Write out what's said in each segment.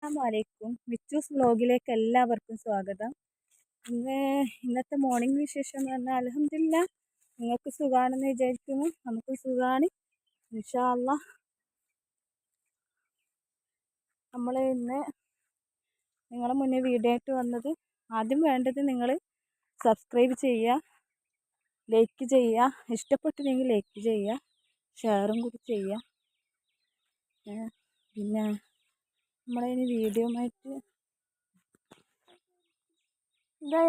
അസ്സലാമലൈക്കും. മിച്ചൂസ് വ്ലോഗിലേക്ക് എല്ലാവർക്കും സ്വാഗതം. ഇന്നത്തെ മോർണിംഗ് വിശേഷം എന്ന് പറഞ്ഞാൽ അൽഹംദുലില്ലാ നിങ്ങൾക്ക് സുഖാണെന്ന് വിചാരിക്കുന്നു. നമുക്ക് സുഖാണ് ഇൻഷാ അല്ലാഹ്. നമ്മൾ ഇന്ന് നിങ്ങളുടെ മുന്നേ വീഡിയോ ആയിട്ട് വന്നത്, ആദ്യം വേണ്ടത് നിങ്ങൾ സബ്സ്ക്രൈബ് ചെയ്യുക, ലൈക്ക് ചെയ്യുക, ഇഷ്ടപ്പെട്ടില്ലെങ്കിൽ ലൈക്ക് ചെയ്യുക, ഷെയറും കൂടി ചെയ്യുക. പിന്നെ നമ്മളിനി വീഡിയോ ആയിട്ട് എന്താ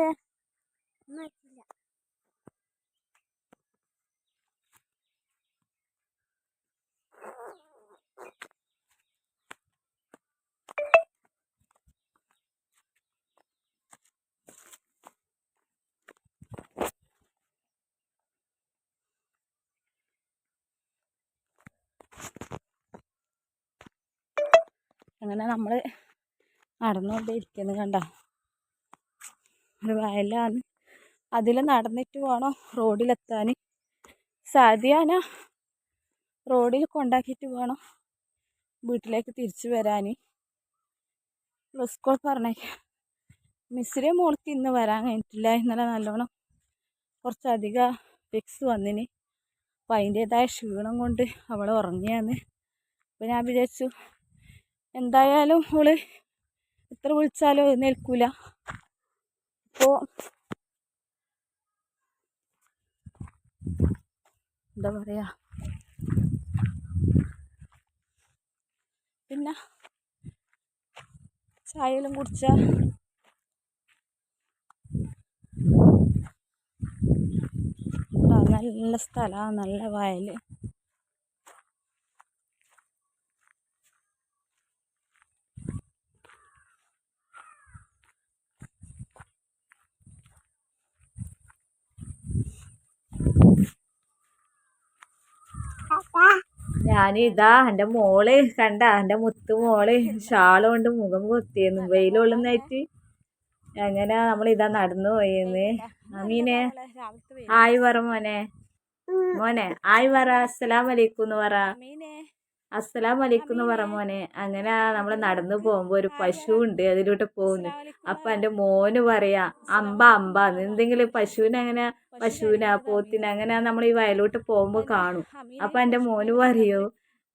അങ്ങനെ നമ്മൾ നടന്നുകൊണ്ടിരിക്കുന്നത് കണ്ട ഒരു വയലാണ്. അതിൽ നടന്നിട്ട് വേണം റോഡിലെത്താൻ. സാദിയാന റോഡിൽ കൊണ്ടാക്കിയിട്ട് വേണം വീട്ടിലേക്ക് തിരിച്ചു വരാൻ. സ്കൂൾ പറഞ്ഞേക്കാം. മിസ്സിലെ മോൾക്ക് ഇന്ന് വരാൻ കഴിഞ്ഞിട്ടില്ല. ഇന്നലെ നല്ലോണം കുറച്ചധികം ഫിക്സ് വന്നിന്. അപ്പം അതിൻ്റേതായ ക്ഷീണം കൊണ്ട് അവൾ ഉറങ്ങിയാന്ന്. അപ്പോൾ ഞാൻ വിചാരിച്ചു എന്തായാലും അവള് എത്ര വിളിച്ചാലും എഴുന്നേൽക്കൂല. അപ്പോൾ എന്താ പറയുക, പിന്നെ ചായയെല്ലാം കുടിച്ച നല്ല സ്ഥലമാണ്, നല്ല വയൽ. ഞാനിതാ എൻ്റെ മോള് കണ്ട, എൻ്റെ മുത്തു മോള് ഷാള് കൊണ്ട് മുഖം പൊത്തിയെന്നു വെയിലുള്ളുന്നായിട്ട്. അങ്ങനെ നമ്മളിതാ നടന്നു പോയെന്ന്. അമീനെ ആയി പറ മോനെ, മോനെ ആയി പറ, അസ്സലാമലൈക്കും എന്ന് പറ, അസ്സലാമലൈക്കും എന്ന് പറ മോനെ. അങ്ങനെ നമ്മൾ നടന്നു പോകുമ്പോൾ ഒരു പശു ഉണ്ട്, അതിലൂടെ പോകുന്നു. അപ്പം എൻ്റെ മോന് പറയാ അമ്പ അമ്പാന്ന്. എന്തെങ്കിലും പശുവിനെ പോത്തിനെ അങ്ങനെ നമ്മൾ ഈ വയലോട്ട് പോകുമ്പോൾ കാണും. അപ്പം എൻ്റെ മോന് പറയോ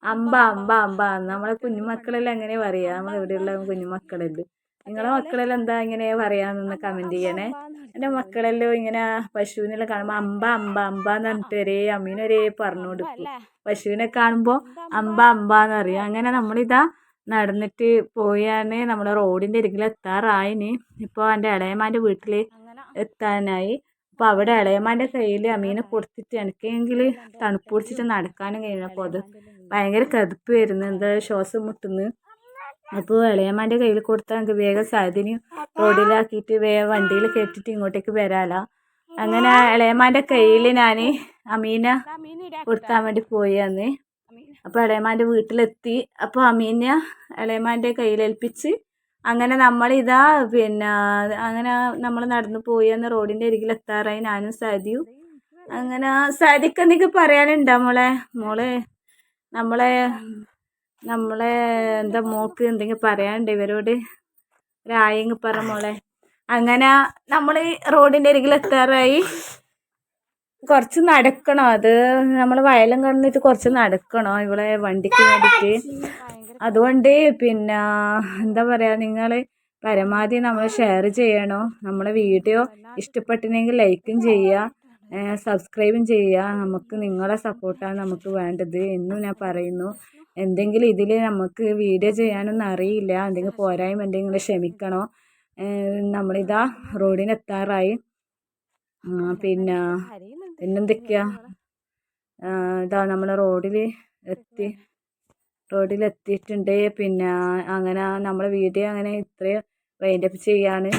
അമ്പ അമ്പ അമ്പ. നമ്മളെ കുഞ്ഞുമക്കളെല്ലാം എങ്ങനെ പറയാ, നമ്മളിവിടെയുള്ള കുഞ്ഞുമക്കളെല്ലാം. നിങ്ങളെ മക്കളെല്ലാം എന്താ ഇങ്ങനെ പറയാമെന്ന് കമൻറ്റ് ചെയ്യണേ. എൻ്റെ മക്കളെല്ലാം ഇങ്ങനെ പശുവിനെല്ലാം കാണുമ്പോൾ അമ്പ അമ്പ അമ്പ എന്ന് പറഞ്ഞിട്ട് ഒരേ അമ്മീനൊരേ പറഞ്ഞു കൊടുക്കും. പശുവിനെ കാണുമ്പോൾ അമ്പ അമ്പാന്ന് അറിയാം. അങ്ങനെ നമ്മളിതാ നടന്നിട്ട് പോയാണ് നമ്മൾ റോഡിൻ്റെ അരികിൽ എത്താറായിന്. ഇപ്പോൾ എൻ്റെ ഇളയമാൻ്റെ വീട്ടിൽ എത്താനായി. അപ്പോൾ അവിടെ ഇളയമാൻ്റെ കയ്യിൽ അമീനെ കൊടുത്തിട്ട് എനിക്കെങ്കിൽ തണുപ്പ് പിടിച്ചിട്ട് നടക്കാനും കഴിയില്ല. അപ്പോൾ അത് ഭയങ്കര കതുപ്പ് വരുന്നു, എന്താ ശ്വാസം മുട്ടുന്നു. അപ്പോൾ ഇളയമാൻ്റെ കയ്യിൽ കൊടുത്താൽ എനിക്ക് വേഗം സാധന റോഡിലാക്കിയിട്ട് വേഗം വണ്ടിയിൽ കയറ്റിയിട്ട് ഇങ്ങോട്ടേക്ക് വരാമല്ലോ. അങ്ങനെ ഇളയമാൻ്റെ കയ്യിൽ ഞാൻ അമീന കൊടുക്കാൻ വേണ്ടി പോയി അന്ന്. അപ്പോൾ ഇളയമാൻ്റെ വീട്ടിലെത്തി. അപ്പോൾ അമീന ഇളയമാൻ്റെ കയ്യിലേൽപ്പിച്ച് അങ്ങനെ നമ്മളിതാ പിന്നെ അങ്ങനെ നമ്മൾ നടന്നു പോയി അന്ന് റോഡിൻ്റെ അരികിൽ എത്താറായി ഞാനും സാദിയും. അങ്ങനെ സാദിക്ക് എന്തെങ്കിലും പറയാനുണ്ടോ മോളെ നമ്മളെ എന്താ മോക്ക് എന്തെങ്കിലും പറയാനുണ്ട് ഇവരോട്? ഒരായെങ്കിൽ പറ മോളെ. അങ്ങനെ നമ്മൾ റോഡിൻ്റെ അരികിൽ എത്താറായി. കുറച്ച് നടക്കണം, അത് നമ്മൾ വയലും കണ്ടിട്ട് കുറച്ച് നടക്കണം ഇവിടെ വണ്ടിക്ക് വേണ്ടിയിട്ട്. അതുകൊണ്ട് പിന്നെ എന്താ പറയുക, നിങ്ങൾ പരമാവധി നമ്മൾ ഷെയർ ചെയ്യണോ. നമ്മളെ വീഡിയോ ഇഷ്ടപ്പെട്ടില്ലെങ്കിൽ ലൈക്കും ചെയ്യുക, സബ്സ്ക്രൈബും ചെയ്യുക. നമുക്ക് നിങ്ങളെ സപ്പോർട്ടാണ് നമുക്ക് വേണ്ടത് എന്നും ഞാൻ പറയുന്നു. എന്തെങ്കിലും ഇതിൽ നമുക്ക് വീഡിയോ ചെയ്യാനൊന്നും അറിയില്ല, എന്തെങ്കിലും പോരായ്മ എന്തെങ്കിലും ക്ഷമിക്കണോ. നമ്മളിതാ റോഡിനെത്താറായി. പിന്നെന്തൊക്കെയാ, ഇതാ നമ്മൾ റോഡിലെത്തിയിട്ടുണ്ട്. പിന്നെ അങ്ങനെ നമ്മളെ വീഡിയോ അങ്ങനെ ഇത്രയും വൈൻഡപ്പ് ചെയ്യാണ്.